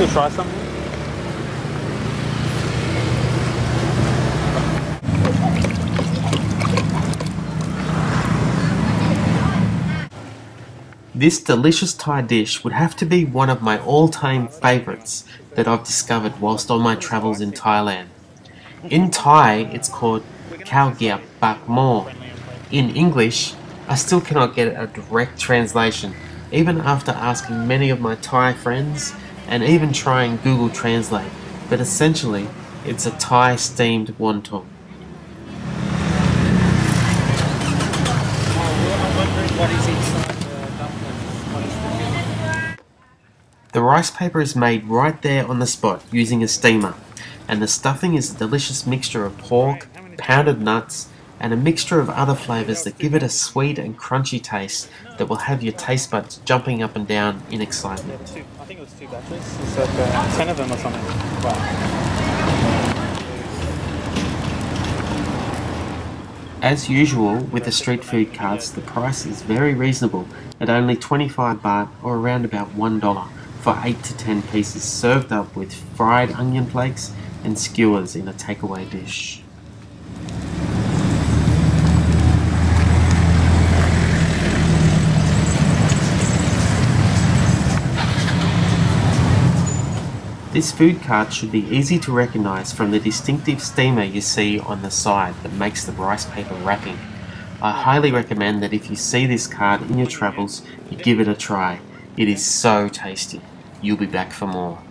to try some? This delicious Thai dish would have to be one of my all-time favourites that I've discovered whilst on my travels in Thailand. In Thai, it's called Chow Gi-up Pak. In English, I still cannot get a direct translation, even after asking many of my Thai friends and even trying Google Translate, but essentially, it's a Thai steamed wonton. What is inside? The rice paper is made right there on the spot using a steamer, and the stuffing is a delicious mixture of pork, pounded nuts, and a mixture of other flavours that give it a sweet and crunchy taste that will have your taste buds jumping up and down in excitement. I think it was 2 batches. It's like 10 of them or something. Wow. As usual with the street food carts, the price is very reasonable at only 25 baht or around about $1 for 8 to 10 pieces served up with fried onion flakes and skewers in a takeaway dish. This food cart should be easy to recognise from the distinctive steamer you see on the side that makes the rice paper wrapping. I highly recommend that if you see this cart in your travels, you give it a try. It is so tasty. You'll be back for more.